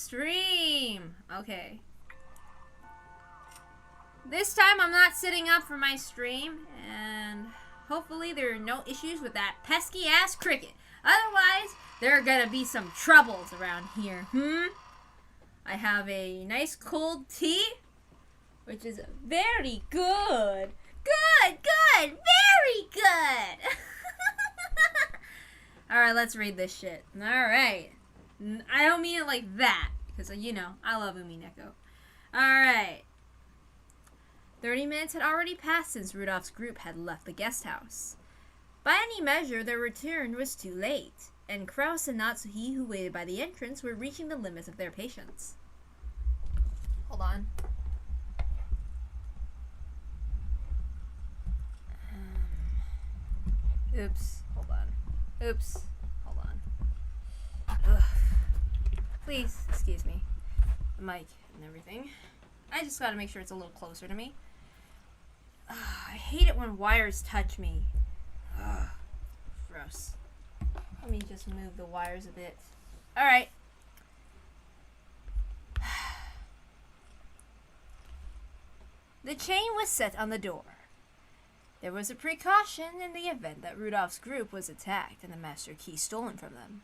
stream. Okay. This time I'm not sitting up for my stream, and hopefully there are no issues with that pesky ass cricket. Otherwise, there are gonna be some troubles around here. I have a nice cold tea, which is very good. Good, very good. Alright, let's read this shit. Alright. I don't mean it like that, because, you know, I love Umineko. Alright. 30 minutes had already passed since Rudolph's group had left the guest house. By any measure, their return was too late, and Kraus and Natsuhi, who waited by the entrance, were reaching the limits of their patience. Hold on. Oops. Hold on. Oops. Hold on. Ugh. Please, excuse me. The mic and everything. I just gotta make sure it's a little closer to me. I hate it when wires touch me. Ugh. Gross. Let me just move the wires a bit. Alright. The chain was set on the door. There was a precaution in the event that Rudolph's group was attacked and the master key stolen from them.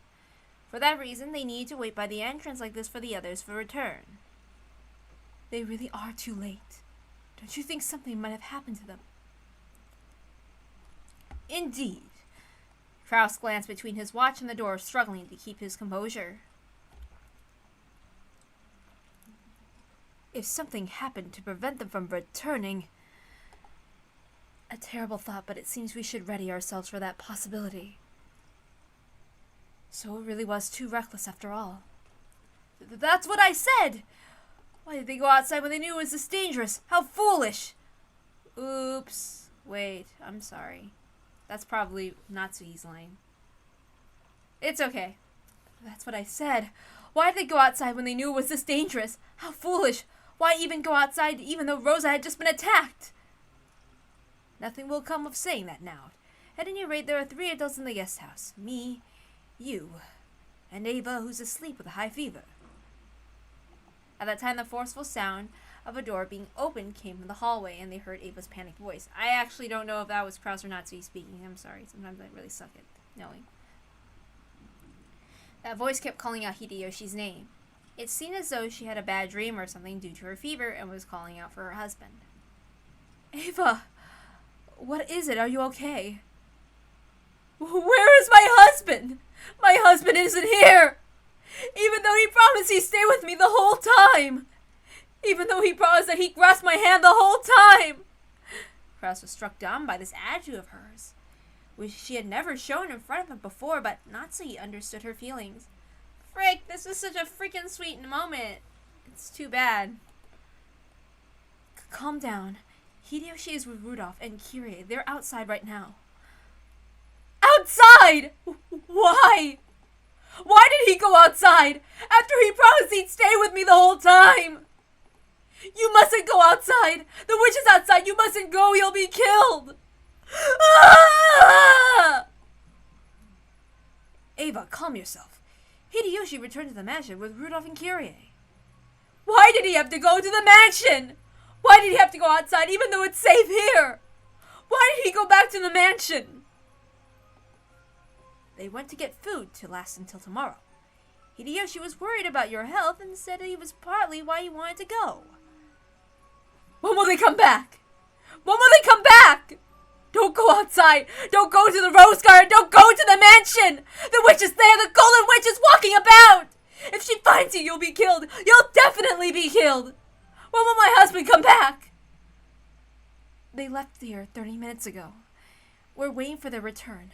For that reason, they needed to wait by the entrance like this for the others for return. They really are too late. Don't you think something might have happened to them? Indeed. Kraus glanced between his watch and the door, struggling to keep his composure. If something happened to prevent them from returning... A terrible thought, but it seems we should ready ourselves for that possibility. So it really was too reckless after all. That's what I said! Why did they go outside when they knew it was this dangerous? How foolish! Oops. Wait, I'm sorry. That's probably Natsuhi's line. It's okay. That's what I said. Why did they go outside when they knew it was this dangerous? How foolish! Why even go outside even though Rosa had just been attacked? Nothing will come of saying that now. At any rate, there are 3 adults in the guest house. Me, you, and Ava, who's asleep with a high fever. At that time, the forceful sound of a door being opened came from the hallway, and they heard Ava's panicked voice. I actually don't know if that was Kraus or Natsuhi speaking. I'm sorry. Sometimes I really suck at knowing. That voice kept calling out Hideyoshi's name. It seemed as though she had a bad dream or something due to her fever and was calling out for her husband. Ava! What is it? Are you okay? Where is my husband? My husband isn't here! Even though he promised he'd stay with me the whole time! Even though he promised that he'd grasp my hand the whole time! Kraus was struck dumb by this attitude of hers, which she had never shown in front of him before, but Natsuhi understood her feelings. Frick, this is such a freaking sweet moment. It's too bad. Calm down. Hideyoshi is with Rudolph and Kirie. They're outside right now. Outside? Why? Why did he go outside after he promised he'd stay with me the whole time? You mustn't go outside. The witch is outside. You mustn't go. You'll be killed. Ah! Ava, calm yourself. Hideyoshi returned to the mansion with Rudolph and Kirie. Why did he have to go to the mansion? Why did he have to go outside even though it's safe here? Why did he go back to the mansion? They went to get food to last until tomorrow. Hideyoshi was worried about your health and said it was partly why he wanted to go. When will they come back? When will they come back? Don't go outside. Don't go to the rose garden. Don't go to the mansion. The witch is there. The golden witch is walking about. If she finds you, you'll be killed. You'll definitely be killed. When will my husband come back? They left here 30 minutes ago. We're waiting for their return.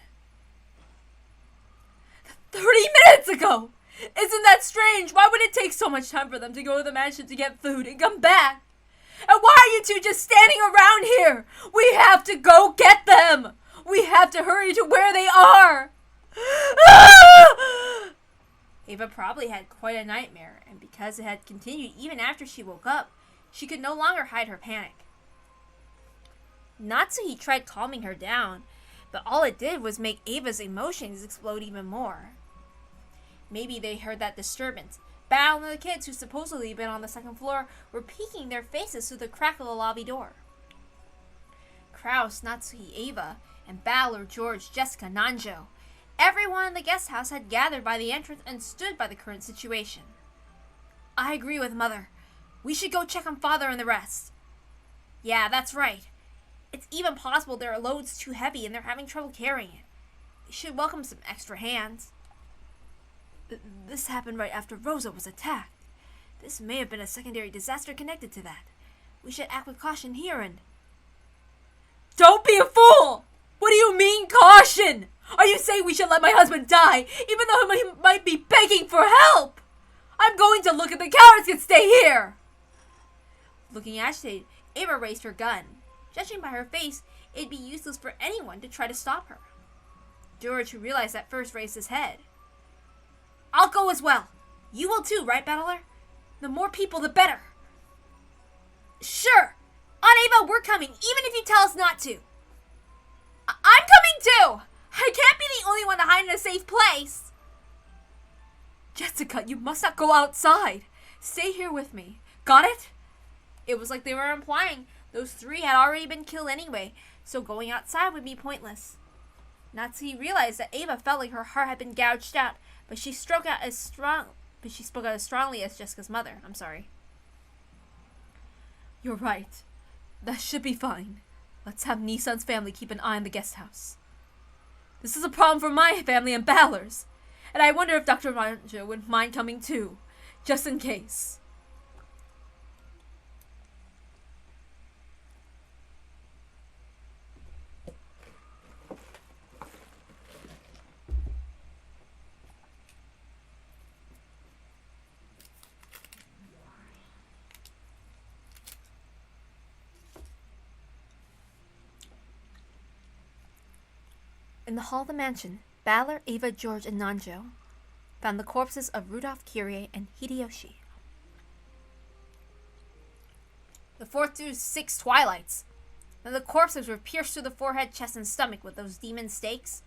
30 minutes ago! Isn't that strange? Why would it take so much time for them to go to the mansion to get food and come back? And why are you two just standing around here? We have to go get them! We have to hurry to where they are! Ava probably had quite a nightmare, and because it had continued even after she woke up, she could no longer hide her panic. Natsuhi tried calming her down, but all it did was make Ava's emotions explode even more. Maybe they heard that disturbance. Bal and the kids who supposedly been on the second floor were peeking their faces through the crack of the lobby door. Kraus, Natsuki, Ava, and Bal, George, Jessica, Nanjo. Everyone in the guest house had gathered by the entrance and stood by the current situation. I agree with Mother. We should go check on Father and the rest. Yeah, that's right. It's even possible their load's too heavy and they're having trouble carrying it. We should welcome some extra hands. This happened right after Rosa was attacked. This may have been a secondary disaster connected to that. We should act with caution here and... Don't be a fool! What do you mean, caution? Are you saying we should let my husband die, even though he might be begging for help? I'm going to look at the cowards and stay here! Looking agitated, Ava raised her gun. Judging by her face, it'd be useless for anyone to try to stop her. George, who realized that first, raised his head. I'll go as well. You will too, right, Battler? The more people, the better. Sure! Aunt Ava, we're coming, even if you tell us not to. I'm coming too! I can't be the only one to hide in a safe place! Jessica, you must not go outside. Stay here with me. Got it? It was like they were implying those three had already been killed anyway, so going outside would be pointless. Natsuki realized that Ava felt like her heart had been gouged out, but she spoke out as strongly as Jessica's mother. I'm sorry. You're right. That should be fine. Let's have Nissan's family keep an eye on the guest house. This is a problem for my family and Balor's. And I wonder if Dr. Ranjo wouldn't mind coming too, just in case. In the hall of the mansion, Balor, Ava, George, and Nanjo found the corpses of Rudolph, Kyrie, and Hideyoshi. The 4th through 6 twilights. Then the corpses were pierced through the forehead, chest, and stomach with those demon stakes.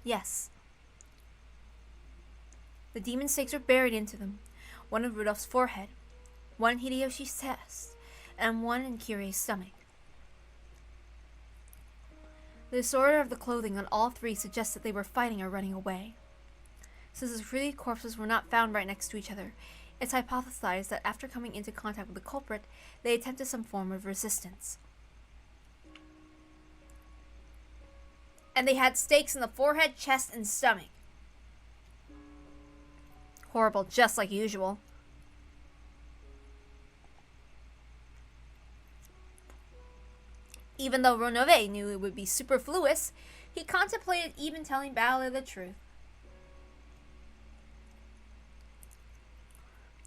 Yes. The demon stakes were buried into them, one in Rudolph's forehead, one in Hideyoshi's chest, and one in Kyrie's stomach. The disorder of the clothing on all three suggests that they were fighting or running away. Since the three corpses were not found right next to each other, it's hypothesized that after coming into contact with the culprit, they attempted some form of resistance. And they had stakes in the forehead, chest, and stomach. Horrible, just like usual. Even though Ronove knew it would be superfluous, he contemplated even telling Balor the truth.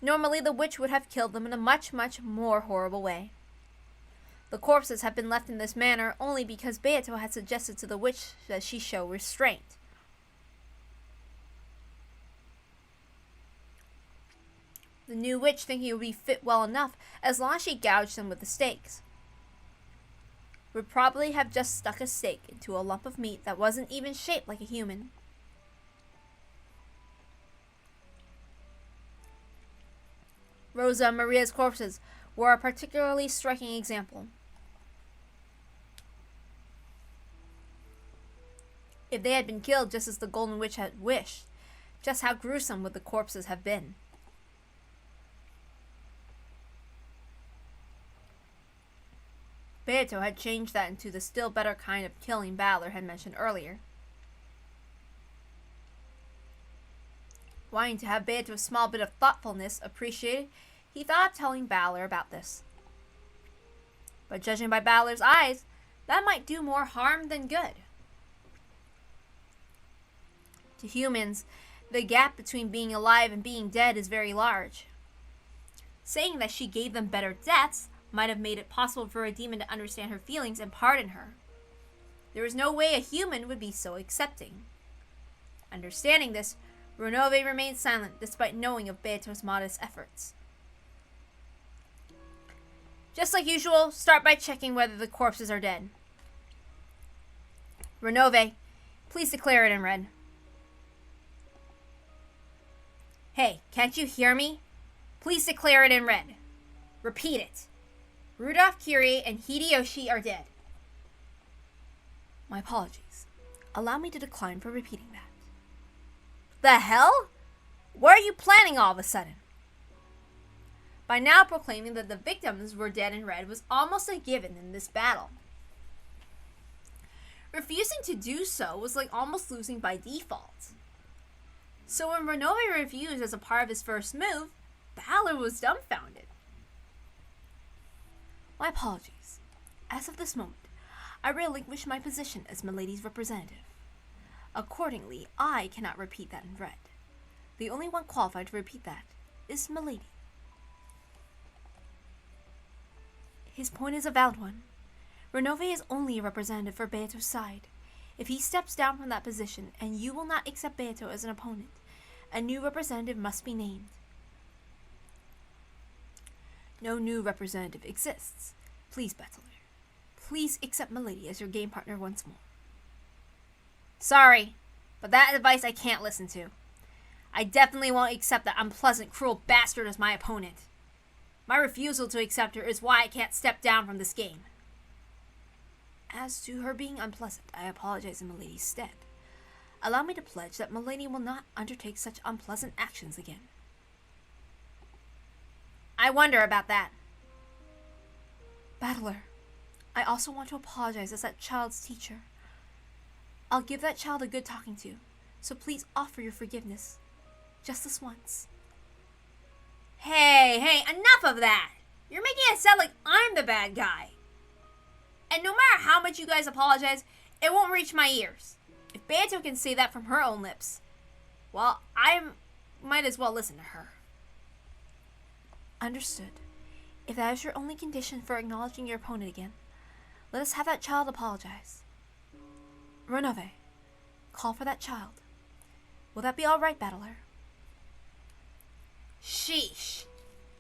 Normally, the witch would have killed them in a much, much more horrible way. The corpses had been left in this manner only because Beato had suggested to the witch that she show restraint. The new witch thinking it would be fit well enough as long as she gouged them with the stakes. Would probably have just stuck a stake into a lump of meat that wasn't even shaped like a human. Rosa and Maria's corpses were a particularly striking example. If they had been killed just as the Golden Witch had wished, just how gruesome would the corpses have been? Beato had changed that into the still better kind of killing Balor had mentioned earlier. Wanting to have Beato's small bit of thoughtfulness appreciated, he thought of telling Balor about this. But judging by Balor's eyes, that might do more harm than good. To humans, the gap between being alive and being dead is very large. Saying that she gave them better deaths might have made it possible for a demon to understand her feelings and pardon her. There was no way a human would be so accepting. Understanding this, Ronove remained silent despite knowing of Beato's modest efforts. Just like usual, start by checking whether the corpses are dead. Ronove, please declare it in red. Hey, can't you hear me? Please declare it in red. Repeat it. Rudolph, Kyrie, and Hideyoshi are dead. My apologies. Allow me to decline for repeating that. The hell? What are you planning all of a sudden? By now proclaiming that the victims were dead in red was almost a given in this battle. Refusing to do so was like almost losing by default. So when Renove refused as a part of his first move, Balor was dumbfounded. My apologies. As of this moment, I relinquish my position as Milady's representative. Accordingly, I cannot repeat that in red. The only one qualified to repeat that is Milady. His point is a valid one. Renove is only a representative for Beato's side. If he steps down from that position and you will not accept Beato as an opponent, a new representative must be named. No new representative exists. Please, Battler. Please accept Milady as your game partner once more. Sorry, but that advice I can't listen to. I definitely won't accept that unpleasant, cruel bastard as my opponent. My refusal to accept her is why I can't step down from this game. As to her being unpleasant, I apologize in Milady's stead. Allow me to pledge that Milady will not undertake such unpleasant actions again. I wonder about that. Battler, I also want to apologize as that child's teacher. I'll give that child a good talking to, so please offer your forgiveness. Just this once. Hey, enough of that! You're making it sound like I'm the bad guy. And no matter how much you guys apologize, it won't reach my ears. If Beato can say that from her own lips, well, I might as well listen to her. Understood. If that is your only condition for acknowledging your opponent again, let us have that child apologize. Renove, call for that child. Will that be all right, Battler? Sheesh.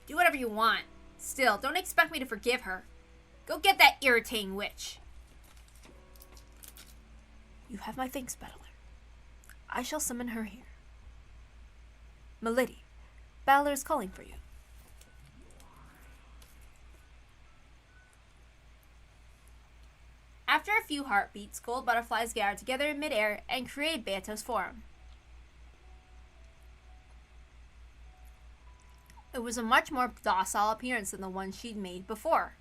Do whatever you want. Still, don't expect me to forgive her. Go get that irritating witch. You have my thanks, Battler. I shall summon her here. Milady, Battler is calling for you. After a few heartbeats, gold butterflies gather together in midair and create Beato's form. It was a much more docile appearance than the one she'd made before.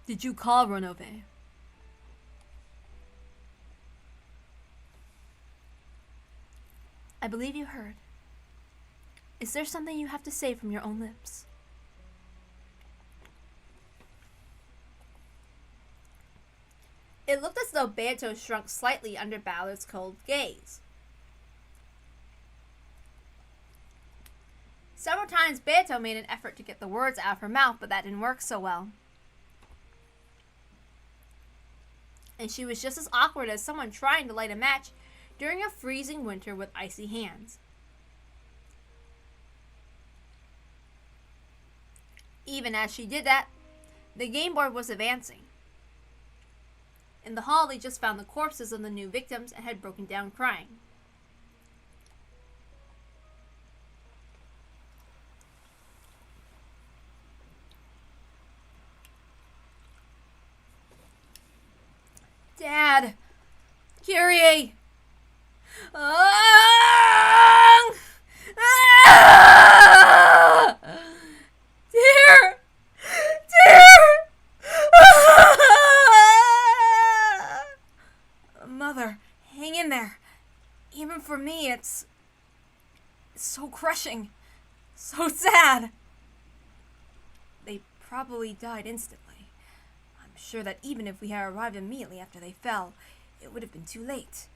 Did you call, Renove? I believe you heard. Is there something you have to say from your own lips? It looked as though Beato shrunk slightly under Ballard's cold gaze. Several times Beato made an effort to get the words out of her mouth, but that didn't work so well. And she was just as awkward as someone trying to light a match during a freezing winter with icy hands. Even as she did that, the game board was advancing. In the hall, they just found the corpses of the new victims and had broken down crying. Dad! Kyrie! Dear! Mother, hang in there. Even for me, it's so crushing. So sad. They probably died instantly. I'm sure that even if we had arrived immediately after they fell, it would have been too late.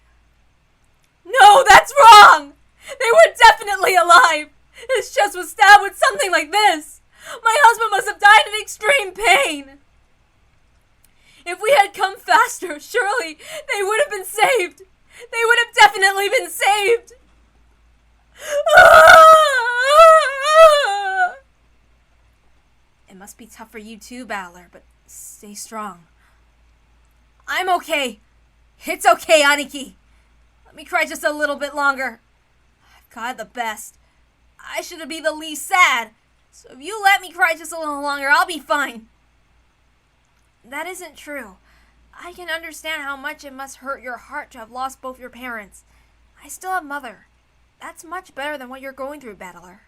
No, that's wrong! They were definitely alive! His chest was stabbed with something like this! My husband must have died in extreme pain! If we had come faster, surely they would have been saved! They would have definitely been saved! It must be tough for you too, Battler, but stay strong. I'm okay. It's okay, Aniki. Let me cry just a little bit longer. I've got the best. I should be the least sad. So if you let me cry just a little longer, I'll be fine. That isn't true. I can understand how much it must hurt your heart to have lost both your parents. I still have Mother. That's much better than what you're going through, Battler.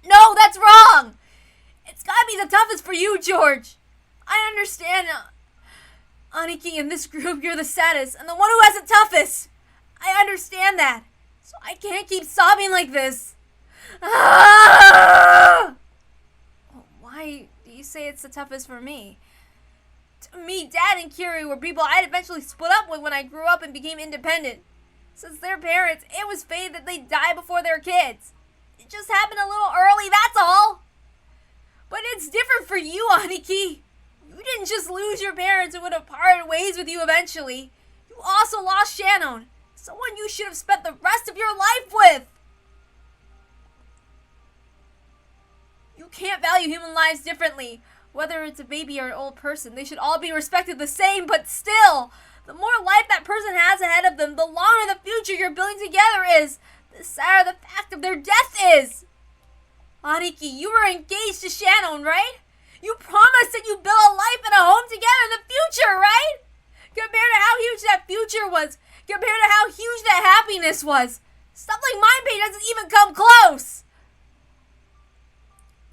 No, that's wrong! It's gotta be the toughest for you, George. I understand. Aniki, in this group, you're the saddest and the one who has the toughest. I understand that. So I can't keep sobbing like this. Ah! Why do you say it's the toughest for me? To me, Dad and Kiri were people I'd eventually split up with when I grew up and became independent. Since their parents, it was fate that they'd die before their kids. It just happened a little early, that's all. But it's different for you, Aniki. You didn't just lose your parents and would have parted ways with you eventually. You also lost Shannon, someone you should have spent the rest of your life with. You can't value human lives differently. Whether it's a baby or an old person, they should all be respected the same, but still, the more life that person has ahead of them, the longer the future you're building together is, the sadder the fact of their death is. Aniki, you were engaged to Shannon, right? You promised that you'd build a life and a home together in the future, right? Compared to how huge that future was, compared to how huge that happiness was, stuff like my pain doesn't even come close.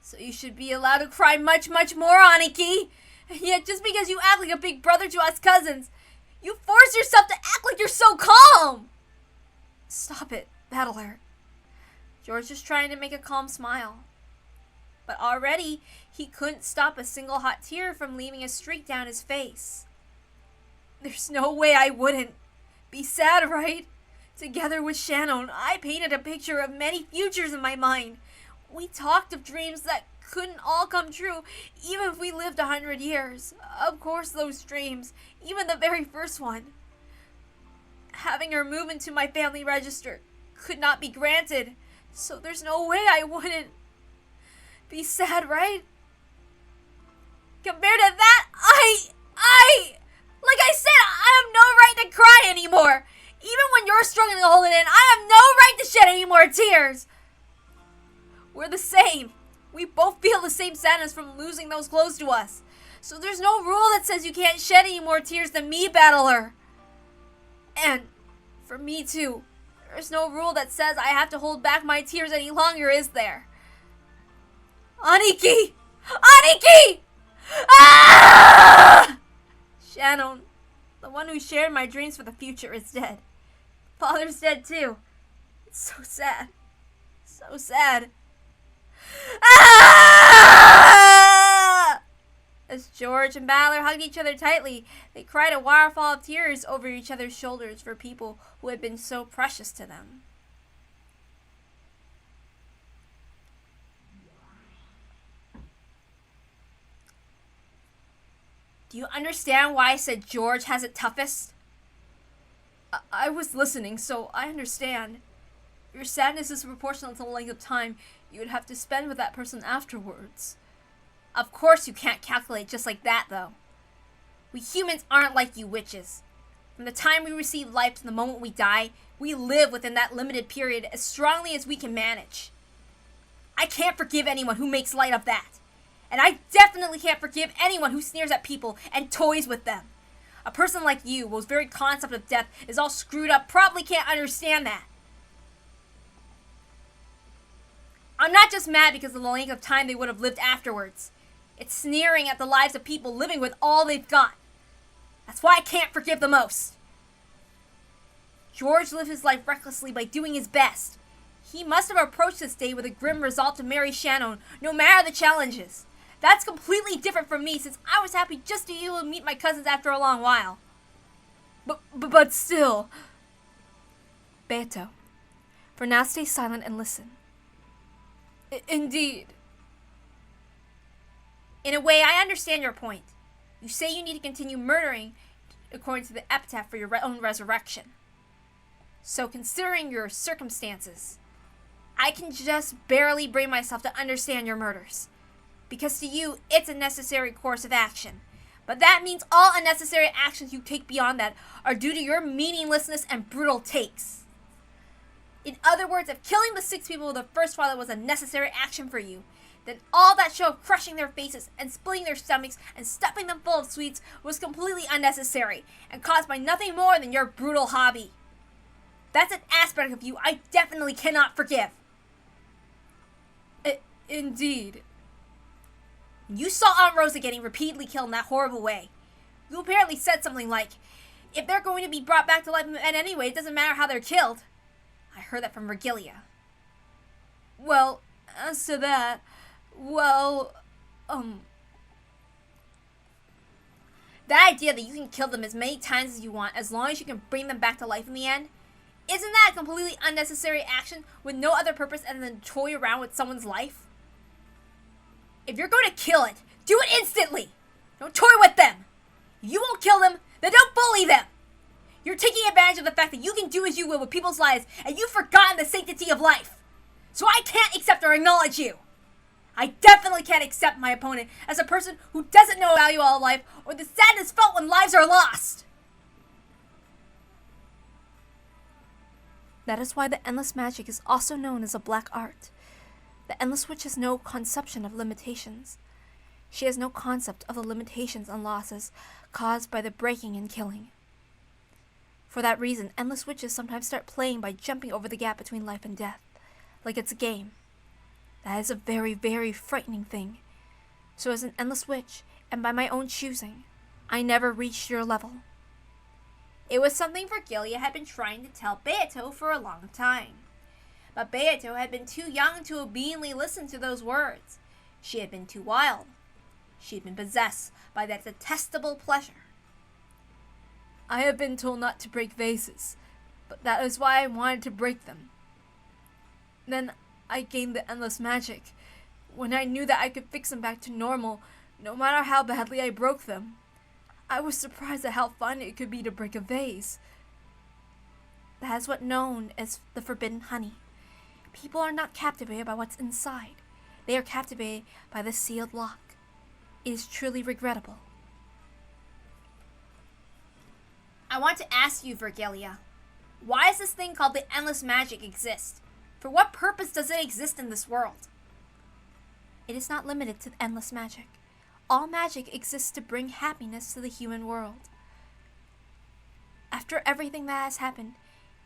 So you should be allowed to cry much, much more, Aniki. And yet, just because you act like a big brother to us cousins, you force yourself to act like you're so calm. Stop it, Battler. George is trying to make a calm smile. But already, he couldn't stop a single hot tear from leaving a streak down his face. There's no way I wouldn't. Be sad, right? Together with Shannon, I painted a picture of many futures in my mind. We talked of dreams that couldn't all come true, even if we lived 100 years. Of course, those dreams, even the very first one, having her move into my family register, could not be granted. So there's no way I wouldn't. Be sad, right? Compared to that, like I said, I have no right to cry anymore. Even when you're struggling to hold it in, I have no right to shed any more tears. We're the same. We both feel the same sadness from losing those close to us. So there's no rule that says you can't shed any more tears than me, Battler. And for me too, there's no rule that says I have to hold back my tears any longer, is there? Aniki! Aniki! Ah! Shannon, the one who shared my dreams for the future, is dead. Father's dead too. It's so sad. So sad. Ah! As George and Battler hugged each other tightly, they cried a waterfall of tears over each other's shoulders for people who had been so precious to them. Do you understand why I said George has it toughest? I was listening, so I understand. Your sadness is proportional to the length of time you would have to spend with that person afterwards. Of course you can't calculate just like that, though. We humans aren't like you witches. From the time we receive life to the moment we die, we live within that limited period as strongly as we can manage. I can't forgive anyone who makes light of that. And I definitely can't forgive anyone who sneers at people and toys with them. A person like you, whose very concept of death is all screwed up, probably can't understand that. I'm not just mad because of the length of time they would have lived afterwards. It's sneering at the lives of people living with all they've got. That's why I can't forgive the most. George lived his life recklessly by doing his best. He must have approached this day with a grim resolve to marry Shannon, no matter the challenges. That's completely different from me, since I was happy just to be able to meet my cousins after a long while. But still... Beto, for now stay silent and listen. Indeed. In a way, I understand your point. You say you need to continue murdering according to the epitaph for your own resurrection. So considering your circumstances, I can just barely bring myself to understand your murders. Because to you, it's a necessary course of action. But that means all unnecessary actions you take beyond that are due to your meaninglessness and brutal takes. In other words, if killing the 6 people of the first twilight was a necessary action for you, then all that show of crushing their faces and splitting their stomachs and stuffing them full of sweets was completely unnecessary and caused by nothing more than your brutal hobby. That's an aspect of you I definitely cannot forgive. Indeed. You saw Aunt Rosa getting repeatedly killed in that horrible way. You apparently said something like, if they're going to be brought back to life and anyway, it doesn't matter how they're killed. I heard that from Virgilia. Well, as to that, that idea that you can kill them as many times as you want as long as you can bring them back to life in the end, isn't that a completely unnecessary action with no other purpose other than to toy around with someone's life? If you're going to kill it, do it instantly! Don't toy with them! If you won't kill them, then don't bully them! You're taking advantage of the fact that you can do as you will with people's lives and you've forgotten the sanctity of life. So I can't accept or acknowledge you. I definitely can't accept my opponent as a person who doesn't know the value of life or the sadness felt when lives are lost. That is why the endless magic is also known as a black art. The endless witch has no conception of limitations. She has no concept of the limitations and losses caused by the breaking and killing. For that reason, endless witches sometimes start playing by jumping over the gap between life and death, like it's a game. That is a very, very frightening thing. So as an endless witch, and by my own choosing, I never reached your level. It was something Virgilia had been trying to tell Beato for a long time. But Beato had been too young to obediently listen to those words. She had been too wild. She had been possessed by that detestable pleasure. I have been told not to break vases, but that is why I wanted to break them. Then I gained the endless magic, when I knew that I could fix them back to normal, no matter how badly I broke them. I was surprised at how fun it could be to break a vase. That is what's known as the forbidden honey. People are not captivated by what's inside. They are captivated by the sealed lock. It is truly regrettable. I want to ask you, Virgilia, why does this thing called the endless magic exist? For what purpose does it exist in this world? It is not limited to endless magic. All magic exists to bring happiness to the human world. After everything that has happened,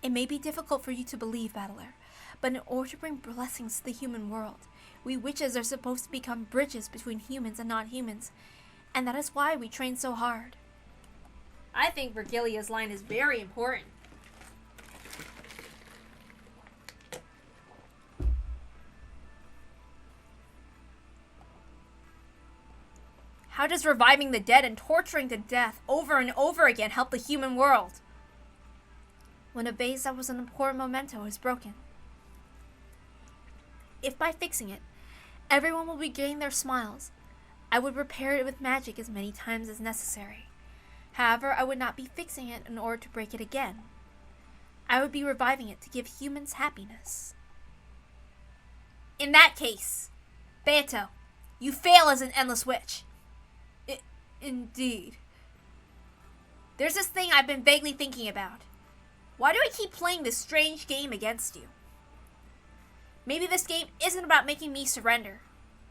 it may be difficult for you to believe, Battler, but in order to bring blessings to the human world, we witches are supposed to become bridges between humans and non-humans, and that is why we train so hard. I think Virgilia's line is very important. How does reviving the dead and torturing to death over and over again help the human world? When a vase that was an important memento is broken. If by fixing it, everyone will regain their smiles, I would repair it with magic as many times as necessary. However, I would not be fixing it in order to break it again. I would be reviving it to give humans happiness. In that case, Beato, you fail as an endless witch. Indeed. There's this thing I've been vaguely thinking about. Why do I keep playing this strange game against you? Maybe this game isn't about making me surrender.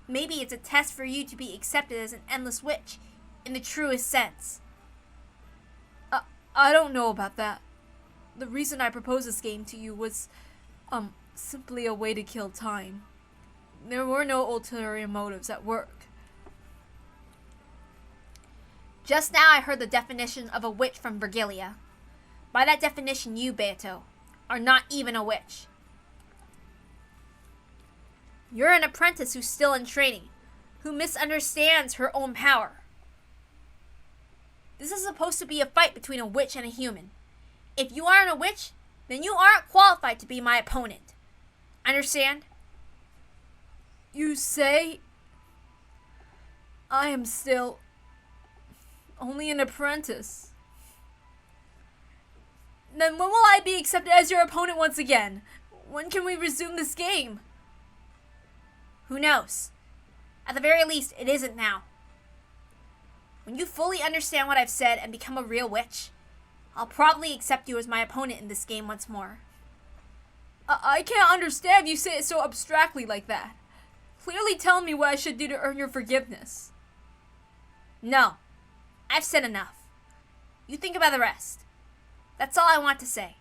Maybe it's a test for you to be accepted as an endless witch, in the truest sense. I don't know about that. The reason I proposed this game to you was, simply a way to kill time. There were no ulterior motives at work. Just now I heard the definition of a witch from Virgilia. By that definition, you, Beato, are not even a witch. You're an apprentice who's still in training, who misunderstands her own power. This is supposed to be a fight between a witch and a human. If you aren't a witch, then you aren't qualified to be my opponent. Understand? You say I am still only an apprentice. Then when will I be accepted as your opponent once again? When can we resume this game? Who knows? At the very least, it isn't now. When you fully understand what I've said and become a real witch, I'll probably accept you as my opponent in this game once more. I can't understand you say it so abstractly like that. Clearly tell me what I should do to earn your forgiveness. No. I've said enough. You think about the rest. That's all I want to say.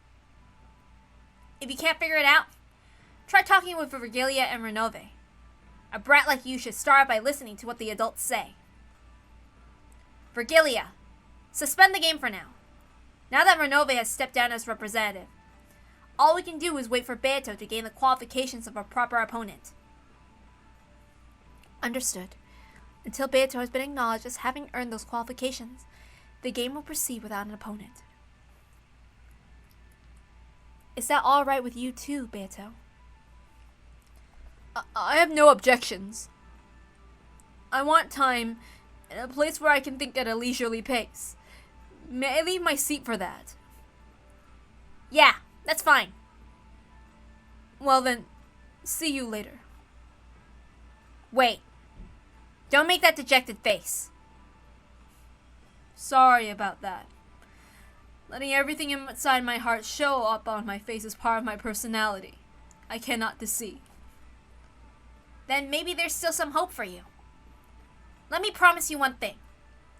If you can't figure it out, try talking with Virgilia and Renove. A brat like you should start by listening to what the adults say. Virgilia, suspend the game for now. Now that Renove has stepped down as representative, all we can do is wait for Beto to gain the qualifications of a proper opponent. Understood. Until Beto has been acknowledged as having earned those qualifications, the game will proceed without an opponent. Is that all right with you too, Beto? I have no objections. I want time and a place where I can think at a leisurely pace. May I leave my seat for that? Yeah, that's fine. Well then, see you later. Wait. Don't make that dejected face. Sorry about that. Letting everything inside my heart show up on my face is part of my personality. I cannot deceive. Then maybe there's still some hope for you. Let me promise you one thing.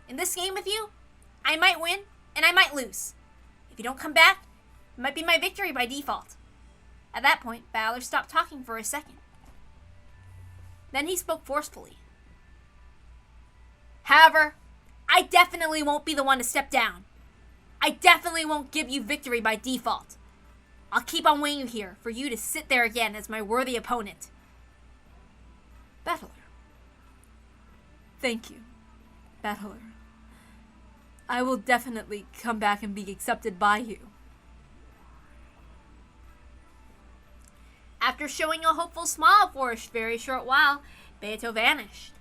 In this game with you, I might win and I might lose. If you don't come back, it might be my victory by default. At that point, Battler stopped talking for a second. Then he spoke forcefully. However, I definitely won't be the one to step down. I definitely won't give you victory by default. I'll keep on waiting here for you to sit there again as my worthy opponent. Battler. Thank you, Battler. I will definitely come back and be accepted by you. After showing a hopeful smile for a very short while, Beto vanished.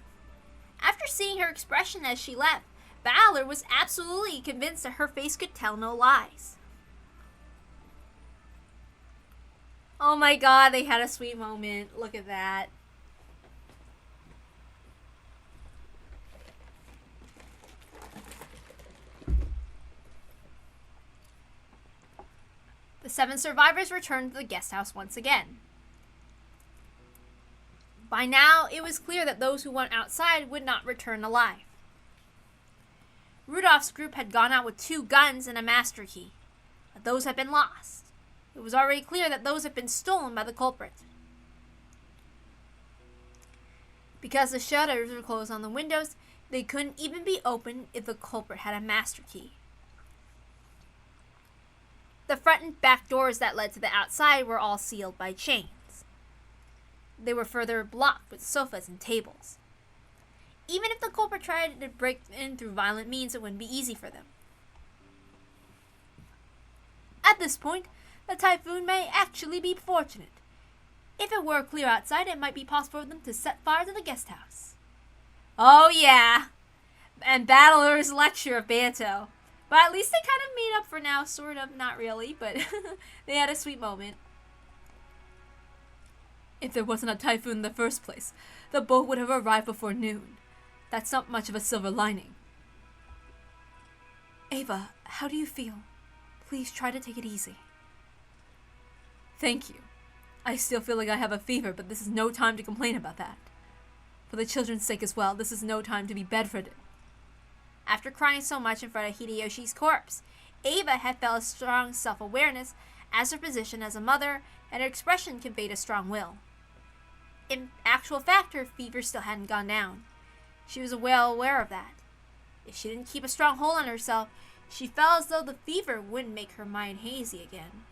After seeing her expression as she left, Battler was absolutely convinced that her face could tell no lies. Oh my god, they had a sweet moment. Look at that. The 7 survivors returned to the guest house once again. By now, it was clear that those who went outside would not return alive. Rudolph's group had gone out with 2 guns and a master key, but those had been lost. It was already clear that those had been stolen by the culprit. Because the shutters were closed on the windows, they couldn't even be opened if the culprit had a master key. The front and back doors that led to the outside were all sealed by chains. They were further blocked with sofas and tables. Even if the culprit tried to break in through violent means, it wouldn't be easy for them. At this point, the typhoon may actually be fortunate. If it were clear outside, it might be possible for them to set fire to the guest house. Oh yeah, and Battler's lecture of Beto. But at least they kind of made up for now, sort of, not really, but they had a sweet moment. If there wasn't a typhoon in the first place, the boat would have arrived before noon. That's not much of a silver lining. Ava, how do you feel? Please try to take it easy. Thank you. I still feel like I have a fever, but this is no time to complain about that. For the children's sake as well, this is no time to be bedridden. After crying so much in front of Hideyoshi's corpse, Ava had felt a strong self-awareness as her position as a mother, and her expression conveyed a strong will. In actual fact, her fever still hadn't gone down. She was well aware of that. If she didn't keep a strong hold on herself, she felt as though the fever wouldn't make her mind hazy again.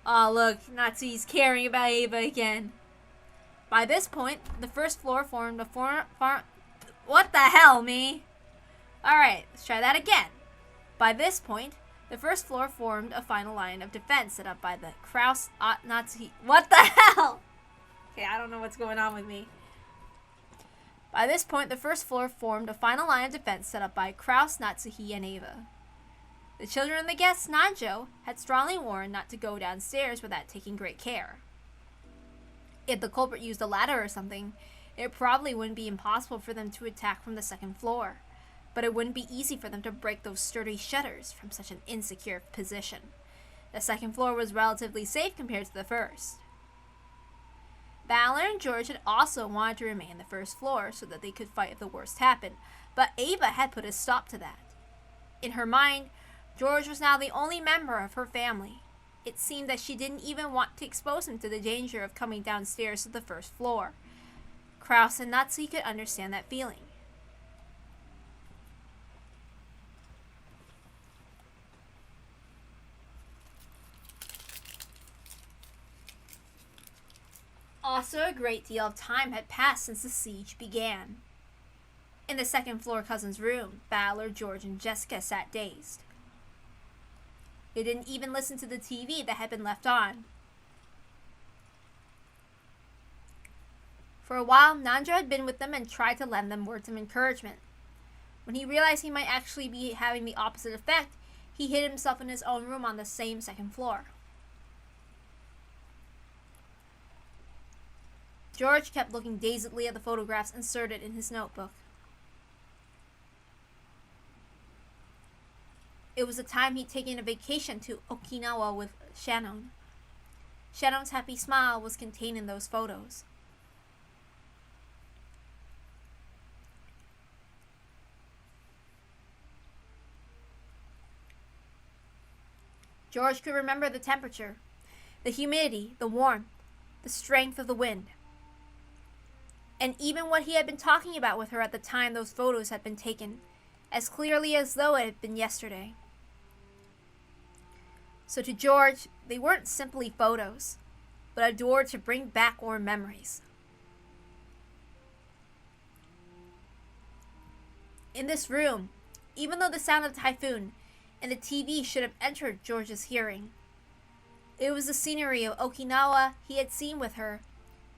Oh look, Natsu's caring about Ava again. By this point, the first floor formed a What the hell, me? Alright, let's try that again. By this point, the first floor formed a final line of defense set up by the Kraus Natsu. What the hell? Okay, I don't know what's going on with me. By this point, the first floor formed a final line of defense set up by Kraus, Natsuhi, and Ava. The children and the guests, Nanjo, had strongly warned not to go downstairs without taking great care. If the culprit used a ladder or something, it probably wouldn't be impossible for them to attack from the second floor. but it wouldn't be easy for them to break those sturdy shutters from such an insecure position. The second floor was relatively safe compared to the first. Valor and George had also wanted to remain on the first floor so that they could fight if the worst happened, but Ava had put a stop to that. In her mind, George was now the only member of her family. It seemed that she didn't even want to expose him to the danger of coming downstairs to the first floor. Kraus and Natsuki could understand that feeling. Also, a great deal of time had passed since the siege began. In the second floor cousin's room, Valor, George, and Jessica sat dazed. They didn't even listen to the TV that had been left on. For a while, Nandra had been with them and tried to lend them words of encouragement. When he realized he might actually be having the opposite effect, he hid himself in his own room on the same second floor. George kept looking dazedly at the photographs inserted in his notebook. It was the time he'd taken a vacation to Okinawa with Shannon. Shannon's happy smile was contained in those photos. George could remember the temperature, the humidity, the warmth, the strength of the wind, and even what he had been talking about with her at the time those photos had been taken, as clearly as though it had been yesterday. So to George, they weren't simply photos, but a door to bring back warm memories. In this room, even though the sound of the typhoon and the TV should have entered George's hearing, it was the scenery of Okinawa he had seen with her,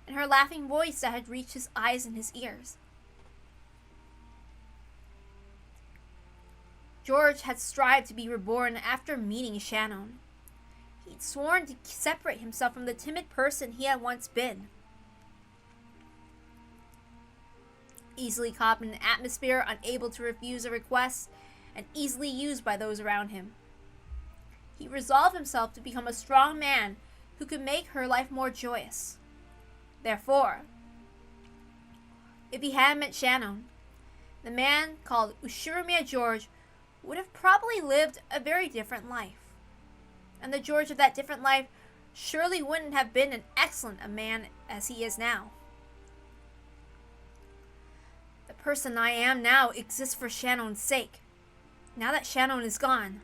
and her laughing voice that had reached his eyes and his ears. George had strived to be reborn after meeting Shannon. He'd sworn to separate himself from the timid person he had once been. Easily caught in an atmosphere unable to refuse a request and easily used by those around him. He resolved himself to become a strong man who could make her life more joyous. Therefore, if he hadn't met Shannon, the man called Ushiromiya George would have probably lived a very different life. And the George of that different life surely wouldn't have been as excellent a man as he is now. The person I am now exists for Shannon's sake. Now that Shannon is gone,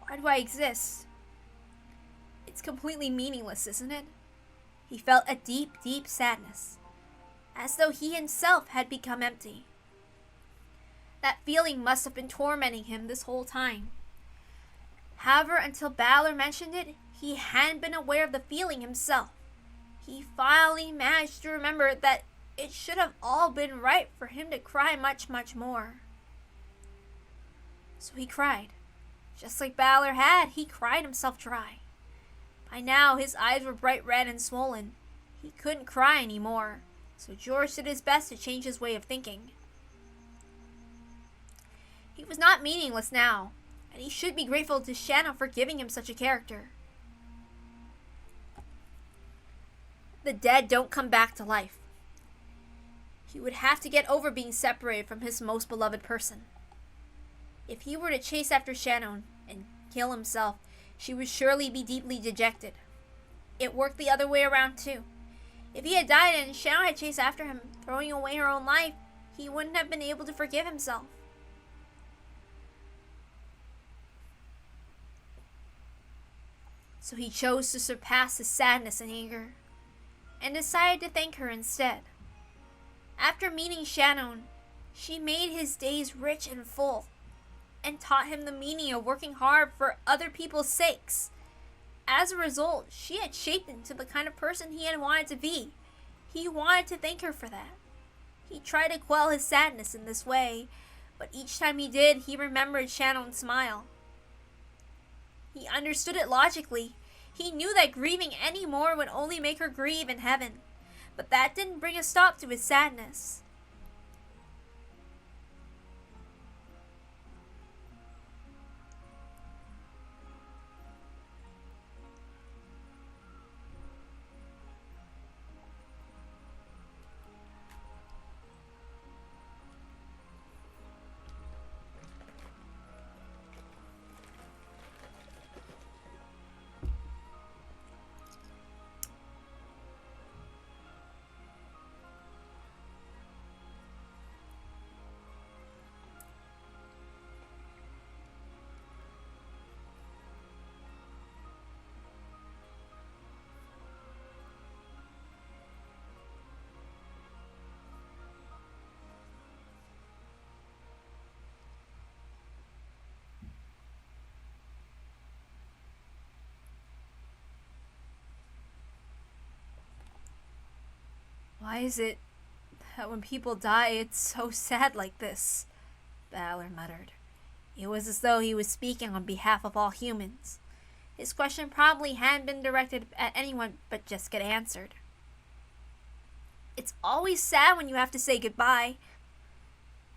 why do I exist? It's completely meaningless, isn't it? He felt a deep, deep sadness, as though he himself had become empty. That feeling must have been tormenting him this whole time. However, until Balor mentioned it, he hadn't been aware of the feeling himself. He finally managed to remember that it should have all been right for him to cry much, much more. So he cried. Just like Balor had, he cried himself dry. By now, his eyes were bright red and swollen. He couldn't cry anymore, so George did his best to change his way of thinking. He was not meaningless now, and he should be grateful to Shannon for giving him such a character. The dead don't come back to life. He would have to get over being separated from his most beloved person. If he were to chase after Shannon and kill himself, she would surely be deeply dejected. It worked the other way around too. If he had died and Shannon had chased after him, throwing away her own life, he wouldn't have been able to forgive himself. So he chose to surpass his sadness and anger, and decided to thank her instead. After meeting Shannon, she made his days rich and full, and taught him the meaning of working hard for other people's sakes. As a result, she had shaped him into the kind of person he had wanted to be. He wanted to thank her for that. He tried to quell his sadness in this way, but each time he did, he remembered Shannon's smile. He understood it logically. He knew that grieving any more would only make her grieve in heaven, but that didn't bring a stop to his sadness. Why is it that when people die, it's so sad like this? Valor muttered. It was as though he was speaking on behalf of all humans. His question probably hadn't been directed at anyone but just get answered. It's always sad when you have to say goodbye.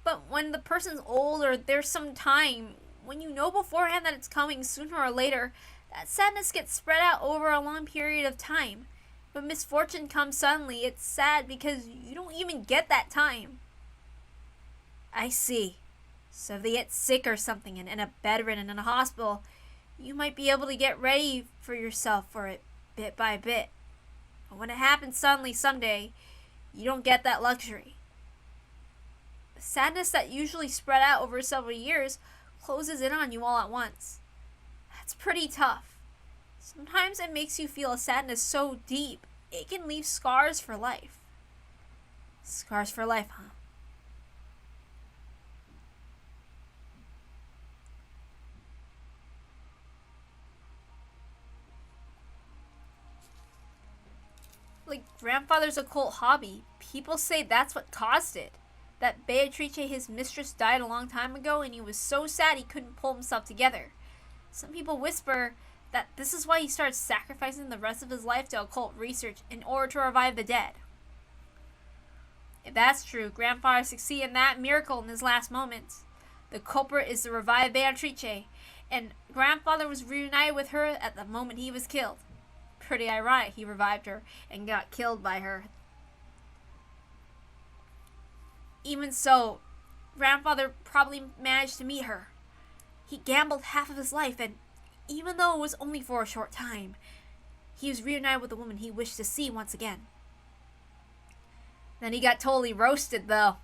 But when the person's old or there's some time, when you know beforehand that it's coming sooner or later, that sadness gets spread out over a long period of time. When misfortune comes suddenly, it's sad because you don't even get that time. I see. So if they get sick or something and end up bedridden in a hospital, you might be able to get ready for yourself for it bit by bit. But when it happens suddenly someday, you don't get that luxury. The sadness that usually spread out over several years closes in on you all at once. That's pretty tough. Sometimes it makes you feel a sadness so deep, it can leave scars for life. Scars for life, huh? Like grandfather's occult hobby, people say that's what caused it. That Beatrice, his mistress, died a long time ago and he was so sad he couldn't pull himself together. Some people whisper that this is why he started sacrificing the rest of his life to occult research in order to revive the dead. If that's true, grandfather succeeded in that miracle in his last moments. The culprit is the revived Beatrice, and grandfather was reunited with her at the moment he was killed. Pretty ironic he revived her and got killed by her. Even so, grandfather probably managed to meet her. He gambled half of his life, and even though it was only for a short time, he was reunited with the woman he wished to see once again. Then he got totally roasted, though.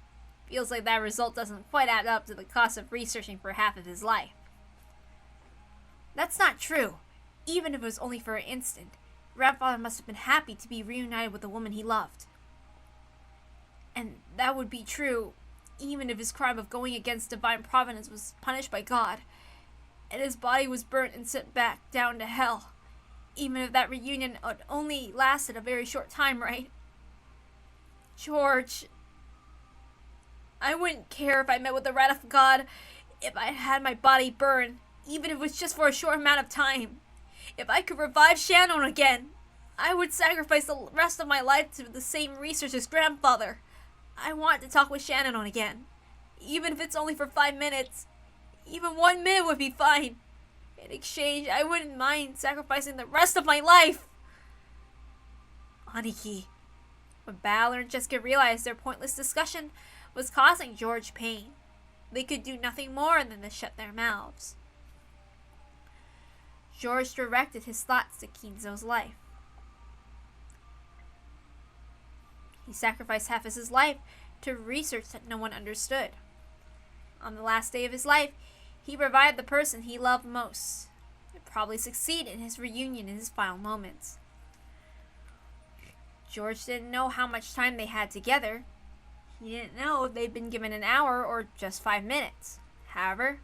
Feels like that result doesn't quite add up to the cost of researching for half of his life. That's not true. Even if it was only for an instant, grandfather must have been happy to be reunited with the woman he loved. And that would be true even if his crime of going against divine providence was punished by God, and his body was burnt and sent back down to hell. Even if that reunion only lasted a very short time, right? George, I wouldn't care if I met with the wrath of God if I had my body burned, even if it was just for a short amount of time. If I could revive Shannon again, I would sacrifice the rest of my life to the same research as grandfather. I want to talk with Shannon again, even if it's only for 5 minutes. Even 1 minute would be fine. In exchange, I wouldn't mind sacrificing the rest of my life. Aniki. When Balor and Jessica realized their pointless discussion was causing George pain, they could do nothing more than to shut their mouths. George directed his thoughts to Kinzo's life. He sacrificed half of his life to research that no one understood. On the last day of his life, he revived the person he loved most. He'd probably succeed in his reunion in his final moments. George didn't know how much time they had together. He didn't know if they'd been given an hour or just 5 minutes. However,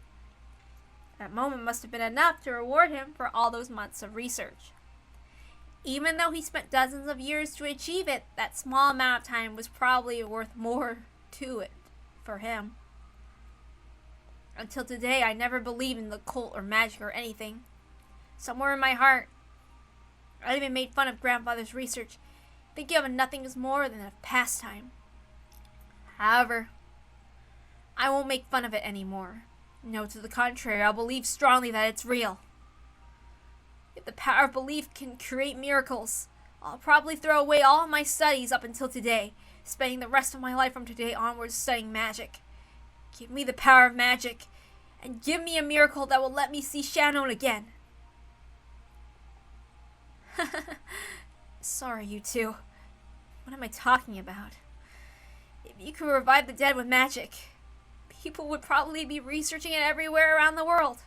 that moment must have been enough to reward him for all those months of research. Even though he spent dozens of years to achieve it, that small amount of time was probably worth more to it for him. Until today, I never believed in the occult or magic or anything. Somewhere in my heart, I even made fun of grandfather's research, thinking of nothing as more than a pastime. However, I won't make fun of it anymore. No, to the contrary, I'll believe strongly that it's real. If the power of belief can create miracles, I'll probably throw away all of my studies up until today, spending the rest of my life from today onwards studying magic. Give me the power of magic, and give me a miracle that will let me see Shannon again. Sorry, you two. What am I talking about? If you could revive the dead with magic, people would probably be researching it everywhere around the world.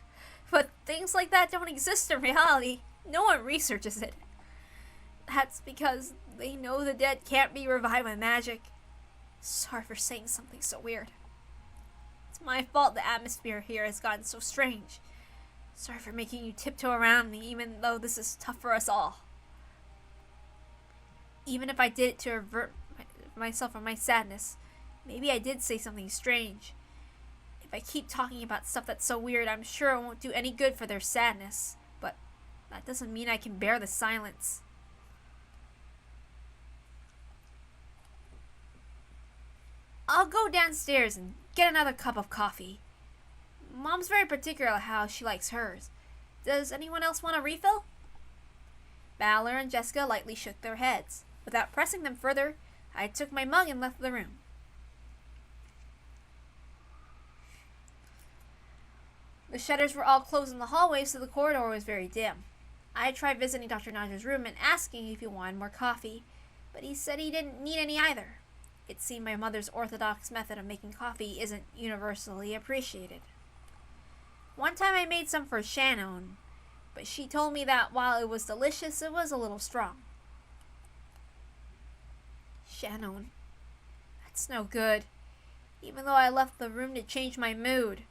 But things like that don't exist in reality. No one researches it. That's because they know the dead can't be revived with magic. Sorry for saying something so weird. It's my fault the atmosphere here has gotten so strange. Sorry for making you tiptoe around me, even though this is tough for us all. Even if I did it to myself from my sadness. Maybe I did say something strange. If I keep talking about stuff that's so weird, I'm sure it won't do any good for their sadness. But that doesn't mean I can bear the silence. I'll go downstairs and get another cup of coffee. Mom's very particular how she likes hers. Does anyone else want a refill? Valor and Jessica lightly shook their heads. Without pressing them further, I took my mug and left the room. The shutters were all closed in the hallway, so the corridor was very dim. I tried visiting Dr. Naja's room and asking if he wanted more coffee, but he said he didn't need any either. It seemed my mother's orthodox method of making coffee isn't universally appreciated. One time I made some for Shannon, but she told me that while it was delicious, it was a little strong. Shannon. That's no good. Even though I left the room to change my mood,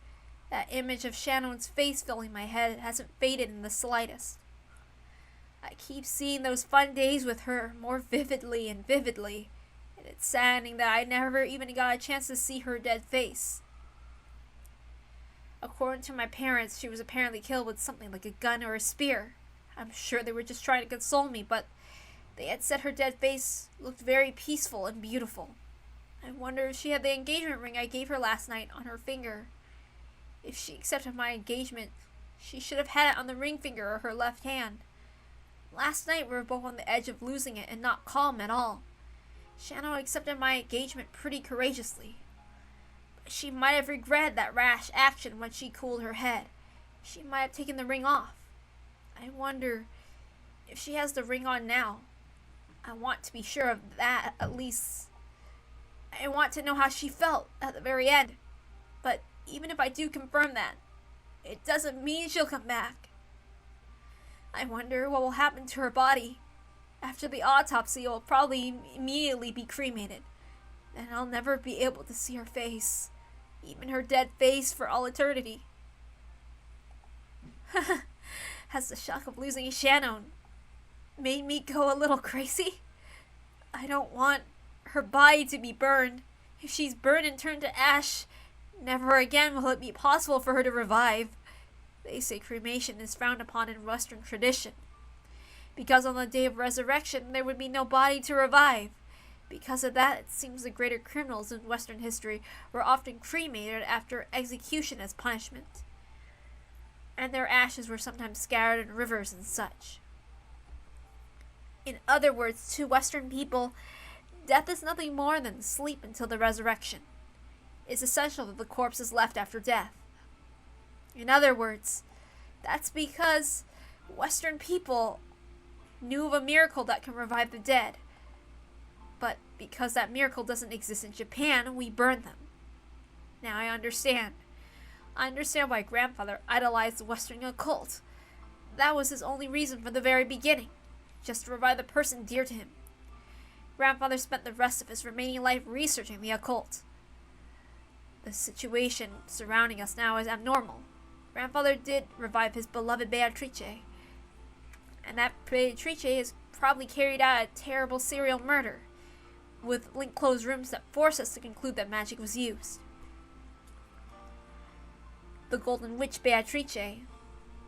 that image of Shannon's face filling my head hasn't faded in the slightest. I keep seeing those fun days with her more vividly and vividly, and it's saddening that I never even got a chance to see her dead face. According to my parents, she was apparently killed with something like a gun or a spear. I'm sure they were just trying to console me, but they had said her dead face looked very peaceful and beautiful. I wonder if she had the engagement ring I gave her last night on her finger. If she accepted my engagement, she should have had it on the ring finger of her left hand. Last night we were both on the edge of losing it and not calm at all. Shannon accepted my engagement pretty courageously. But she might have regretted that rash action when she cooled her head. She might have taken the ring off. I wonder if she has the ring on now. I want to be sure of that at least. I want to know how she felt at the very end. But even if I do confirm that, it doesn't mean she'll come back. I wonder what will happen to her body. After the autopsy, it will probably immediately be cremated. Then I'll never be able to see her face, even her dead face, for all eternity. Has the shock of losing Shannon made me go a little crazy? I don't want her body to be burned. If she's burned and turned to ash, never again will it be possible for her to revive. They say cremation is frowned upon in Western tradition, because on the day of resurrection there would be no body to revive. Because of that, it seems the greater criminals in Western history were often cremated after execution as punishment, and their ashes were sometimes scattered in rivers and such. In other words, to Western people, death is nothing more than sleep until the resurrection. It's essential that the corpse is left after death. In other words, that's because Western people knew of a miracle that can revive the dead. But because that miracle doesn't exist in Japan, we burn them. Now I understand. I understand why Grandfather idolized the Western occult. That was his only reason from the very beginning, just to revive the person dear to him. Grandfather spent the rest of his remaining life researching the occult. The situation surrounding us now is abnormal. Grandfather did revive his beloved Beatrice, and that Beatrice has probably carried out a terrible serial murder, with linked closed rooms that force us to conclude that magic was used. The Golden Witch Beatrice,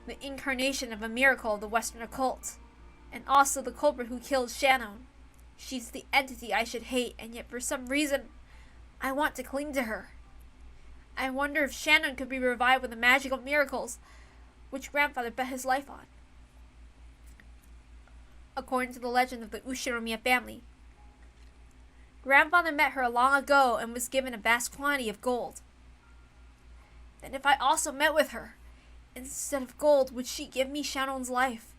the incarnation of a miracle of the Western occult, and also the culprit who killed Shannon. She's the entity I should hate, and yet for some reason, I want to cling to her. I wonder if Shannon could be revived with the magical miracles which Grandfather bet his life on. According to the legend of the Ushinomiya family, Grandfather met her long ago and was given a vast quantity of gold. Then if I also met with her, instead of gold, would she give me Shannon's life?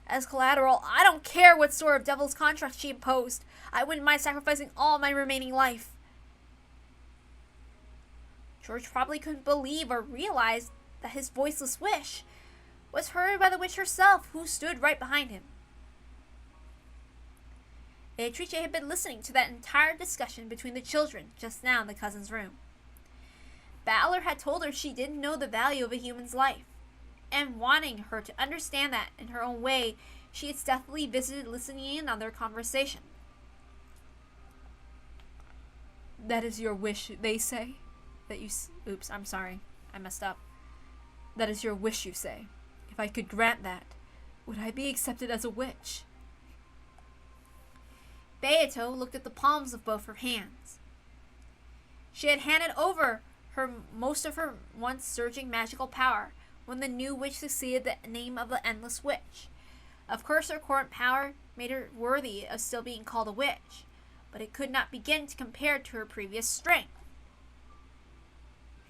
As collateral, I don't care what sort of devil's contract she imposed. I wouldn't mind sacrificing all my remaining life. George probably couldn't believe or realize that his voiceless wish was heard by the witch herself, who stood right behind him. Beatrice had been listening to that entire discussion between the children just now in the cousin's room. Valor had told her she didn't know the value of a human's life, and wanting her to understand that in her own way, she had stealthily visited listening in on their conversation. That is your wish, they say? Oops, I'm sorry. I messed up. That is your wish, you say. If I could grant that, would I be accepted as a witch? Beato looked at the palms of both her hands. She had handed over most of her once surging magical power when the new witch succeeded the name of the Endless Witch. Of course, her current power made her worthy of still being called a witch, but it could not begin to compare to her previous strength.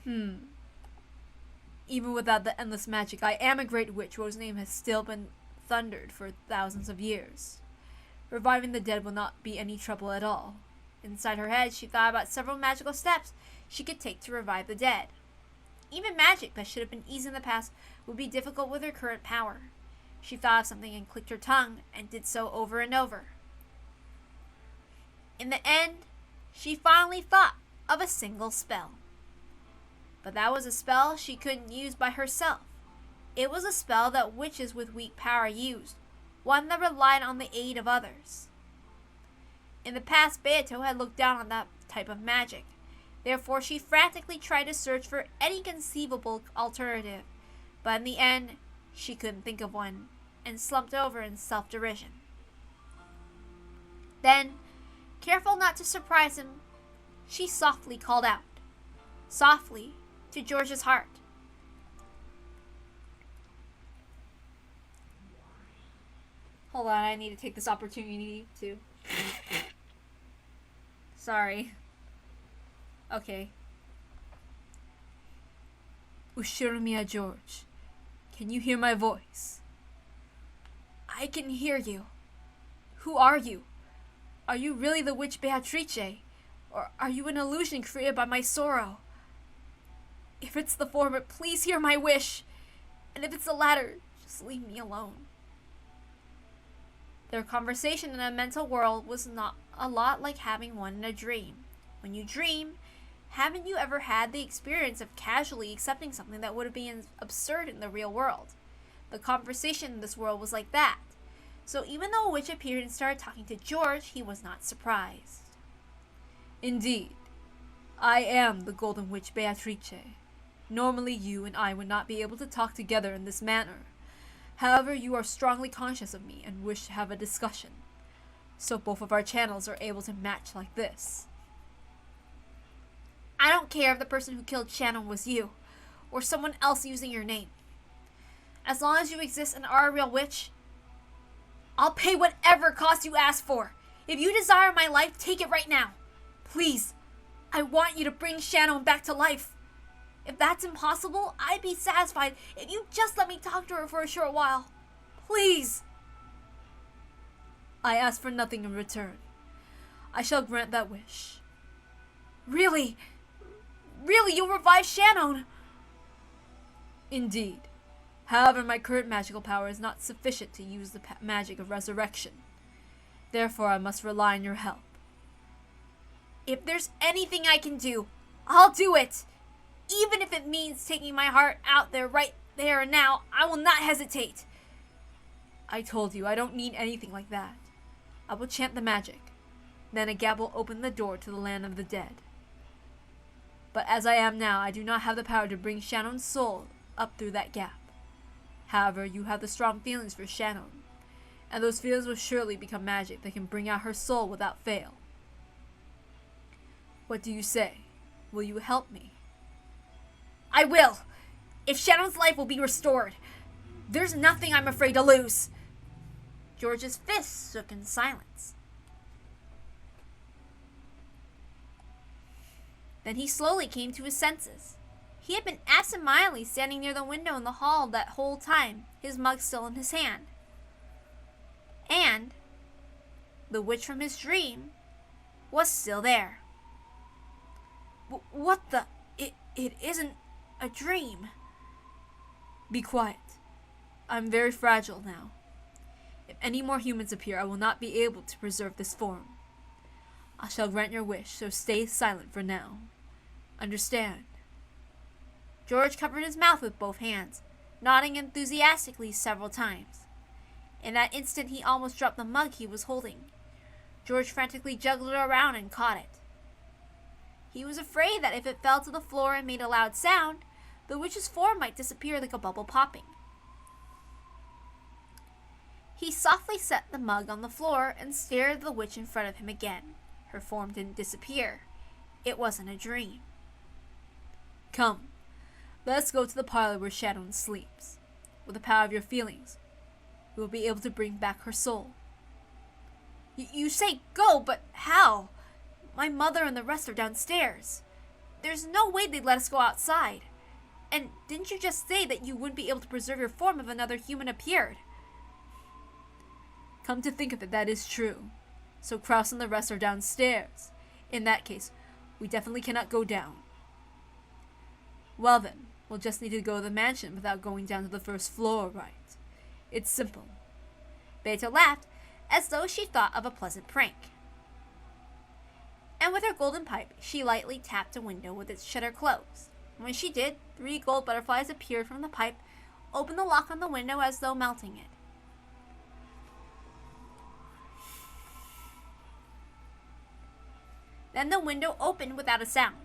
Even without the endless magic, I am a great witch whose name has still been thundered for thousands of years. Reviving the dead will not be any trouble at all. Inside her head, she thought about several magical steps she could take to revive the dead. Even magic that should have been easy in the past would be difficult with her current power. She thought of something and clicked her tongue, and did so over and over. In the end, she finally thought of a single spell. But that was a spell she couldn't use by herself. It was a spell that witches with weak power used, one that relied on the aid of others. In the past, Beato had looked down on that type of magic. Therefore, she frantically tried to search for any conceivable alternative, but in the end, she couldn't think of one, and slumped over in self-derision. Then, careful not to surprise him, she softly called out, softly, to George's heart. Hold on, I need to take this opportunity to... Sorry. Okay. Ushirimiya George, can you hear my voice? I can hear you. Who are you? Are you really the witch Beatrice? Or are you an illusion created by my sorrow? If it's the former, please hear my wish. And if it's the latter, just leave me alone. Their conversation in a mental world was not a lot like having one in a dream. When you dream, haven't you ever had the experience of casually accepting something that would have been absurd in the real world? The conversation in this world was like that. So even though a witch appeared and started talking to George, he was not surprised. Indeed, I am the Golden Witch Beatrice. Normally you and I would not be able to talk together in this manner. However, you are strongly conscious of me and wish to have a discussion. So both of our channels are able to match like this. I don't care if the person who killed Shannon was you, or someone else using your name. As long as you exist and are a real witch, I'll pay whatever cost you ask for. If you desire my life, take it right now. Please, I want you to bring Shannon back to life. If that's impossible, I'd be satisfied if you just let me talk to her for a short while. Please. I ask for nothing in return. I shall grant that wish. Really? Really, you'll revive Shannon? Indeed. However, my current magical power is not sufficient to use the magic of resurrection. Therefore, I must rely on your help. If there's anything I can do, I'll do it. Even if it means taking my heart out there right there and now, I will not hesitate. I told you, I don't need anything like that. I will chant the magic. Then a gap will open the door to the land of the dead. But as I am now, I do not have the power to bring Shannon's soul up through that gap. However, you have the strong feelings for Shannon, and those feelings will surely become magic that can bring out her soul without fail. What do you say? Will you help me? I will! If Shannon's life will be restored, there's nothing I'm afraid to lose. George's fists shook in silence. Then he slowly came to his senses. He had been absent-mindedly standing near the window in the hall that whole time, his mug still in his hand. And the witch from his dream was still there. What the? It isn't a dream. Be quiet. I'm very fragile now. If any more humans appear, I will not be able to preserve this form. I shall grant your wish, so stay silent for now. Understand? George covered his mouth with both hands, nodding enthusiastically several times. In that instant, he almost dropped the mug he was holding. George frantically juggled it around and caught it. He was afraid that if it fell to the floor and made a loud sound, the witch's form might disappear like a bubble popping. He softly set the mug on the floor and stared at the witch in front of him again. Her form didn't disappear. It wasn't a dream. Come, let's go to the parlor where Shadow sleeps. With the power of your feelings, we will be able to bring back her soul. You say go, but how? My mother and the rest are downstairs. There's no way they'd let us go outside. And didn't you just say that you wouldn't be able to preserve your form if another human appeared? Come to think of it, that is true. So Kraus and the rest are downstairs. In that case, we definitely cannot go down. Well then, we'll just need to go to the mansion without going down to the first floor, right? It's simple. Beto laughed, as though she thought of a pleasant prank. And with her golden pipe, she lightly tapped a window with its shutter closed. When she did, 3 gold butterflies appeared from the pipe, opened the lock on the window as though melting it. Then the window opened without a sound.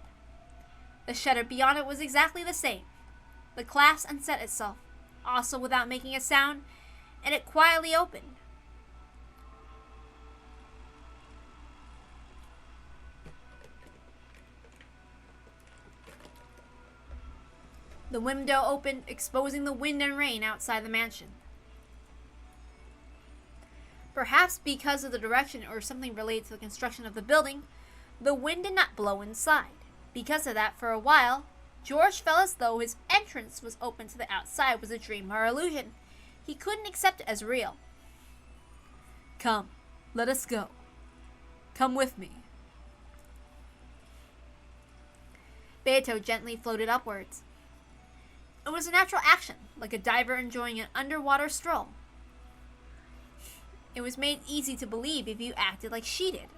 The shutter beyond it was exactly the same. The clasp unset itself, also without making a sound, and it quietly opened. The window opened, exposing the wind and rain outside the mansion. Perhaps because of the direction or something related to the construction of the building, the wind did not blow inside. Because of that, for a while, George felt as though his entrance was open to the outside was a dream or illusion. He couldn't accept it as real. Come, let us go. Come with me. Beto gently floated upwards. It was a natural action, like a diver enjoying an underwater stroll. It was made easy to believe if you acted like she did.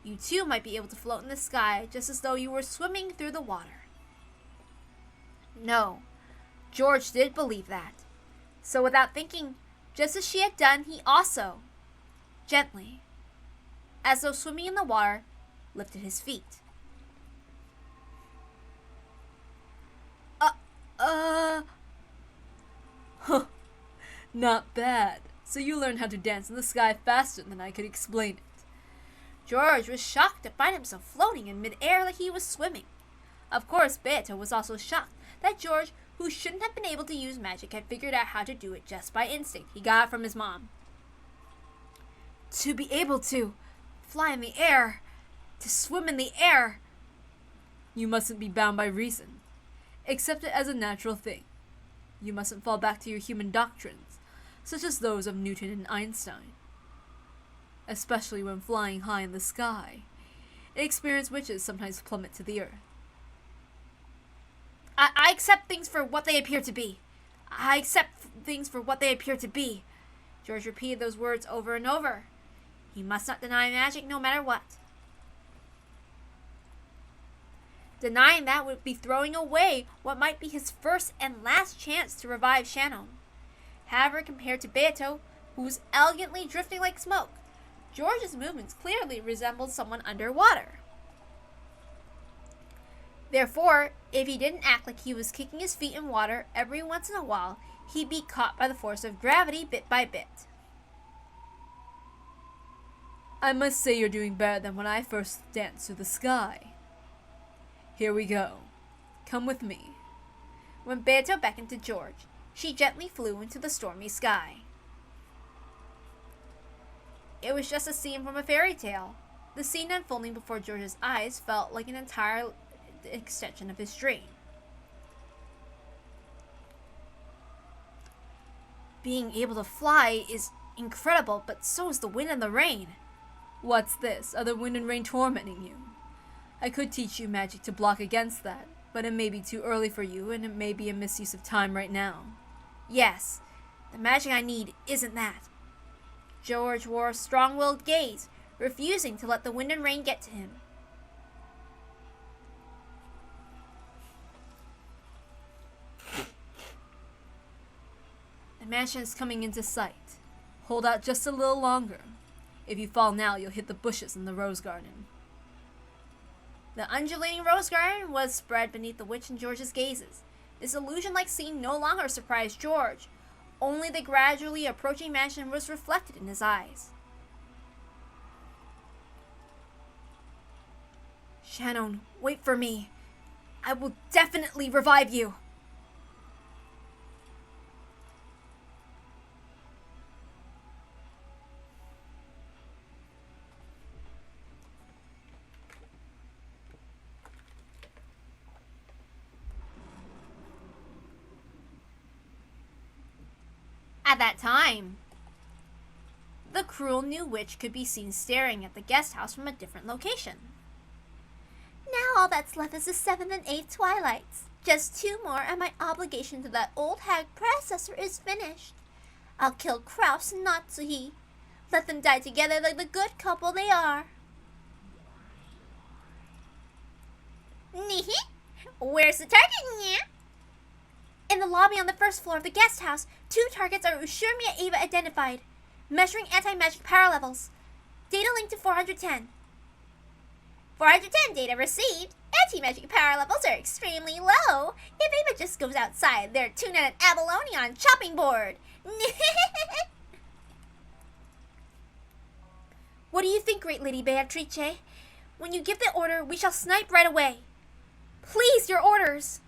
You too might be able to float in the sky just as though you were swimming through the water. No, George did believe that. So without thinking, just as she had done, he also, gently, as though swimming in the water, lifted his feet. Huh, not bad. So you learned how to dance in the sky faster than I could explain it. George was shocked to find himself floating in mid-air like he was swimming. Of course, Beto was also shocked that George, who shouldn't have been able to use magic, had figured out how to do it just by instinct. He got it from his mom. To be able to fly in the air, to swim in the air. You mustn't be bound by reason. Accept it as a natural thing. You mustn't fall back to your human doctrines, such as those of Newton and Einstein. Especially when flying high in the sky, inexperienced witches sometimes plummet to the earth. I accept things for what they appear to be. I accept things for what they appear to be. George repeated those words over and over. He must not deny magic no matter what. Denying that would be throwing away what might be his first and last chance to revive Shannon. However, compared to Beto, who was elegantly drifting like smoke, George's movements clearly resembled someone underwater. Therefore, if he didn't act like he was kicking his feet in water every once in a while, he'd be caught by the force of gravity bit by bit. I must say you're doing better than when I first danced through the sky. Here we go. Come with me. When Beto beckoned to George, she gently flew into the stormy sky. It was just a scene from a fairy tale. The scene unfolding before George's eyes felt like an entire extension of his dream. Being able to fly is incredible, but so is the wind and the rain. What's this? Are the wind and rain tormenting you? I could teach you magic to block against that, but it may be too early for you, and it may be a misuse of time right now. Yes, the magic I need isn't that. George wore a strong-willed gaze, refusing to let the wind and rain get to him. The mansion is coming into sight. Hold out just a little longer. If you fall now, you'll hit the bushes in the rose garden. The undulating rose garden was spread beneath the witch and George's gazes. This illusion-like scene no longer surprised George. Only the gradually approaching mansion was reflected in his eyes. Shannon, wait for me. I will definitely revive you. At that time, the cruel new witch could be seen staring at the guest house from a different location. Now all that's left is the 7th and 8th twilights. Just 2 more and my obligation to that old hag predecessor is finished. I'll kill Kraus and Natsuhi. Let them die together like the good couple they are. Nihi? Where's the target, nya? In the lobby on the first floor of the guest house, 2 targets are Ushurmia Eva identified. Measuring anti-magic power levels. Data linked to 410. 410 data received. Anti-magic power levels are extremely low. If Eva just goes outside, they're tuna and abalone on chopping board. What do you think, Great Lady Beatrice? When you give the order, we shall snipe right away. Please, your orders.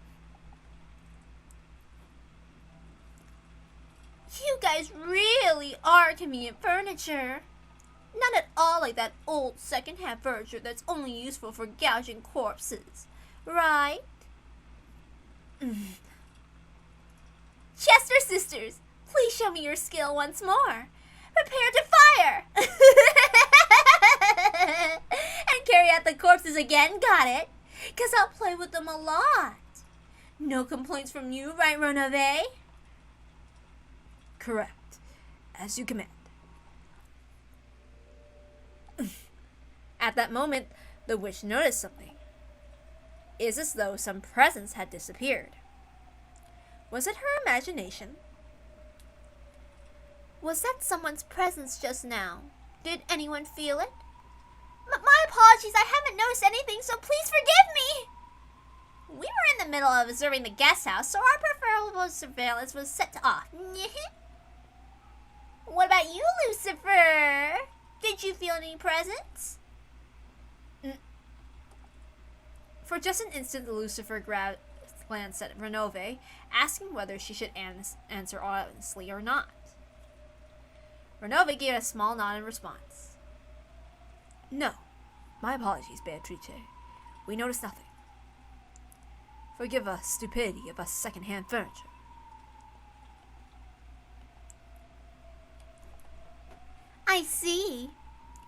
You guys really are convenient furniture. Not at all like that old second-hand furniture that's only useful for gouging corpses. Right? Chester sisters, please show me your skill once more. Prepare to fire! And carry out the corpses again, got it? 'Cause I'll play with them a lot. No complaints from you, right, Renove? Correct. As you command. At that moment, the witch noticed something. It's as though some presence had disappeared. Was it her imagination? Was that someone's presence just now? Did anyone feel it? My apologies, I haven't noticed anything, so please forgive me! We were in the middle of observing the guest house, so our preferable surveillance was set off. What about you, Lucifer? Did you feel any presence? For just an instant, Lucifer glanced at Renove, asking whether she should answer honestly or not. Renove gave a small nod in response. No. My apologies, Beatrice. We noticed nothing. Forgive us stupidity of us second-hand furniture. I see.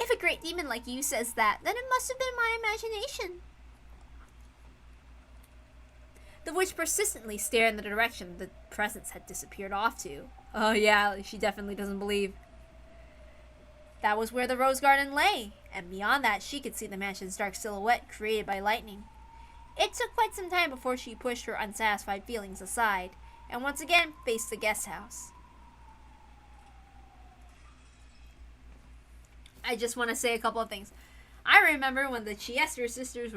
If a great demon like you says that, then it must have been my imagination. The witch persistently stared in the direction the presence had disappeared off to. Oh yeah, she definitely doesn't believe. That was where the rose garden lay, and beyond that she could see the mansion's dark silhouette created by lightning. It took quite some time before she pushed her unsatisfied feelings aside, and once again faced the guest house. I just want to say a couple of things. I remember when the Chester sisters were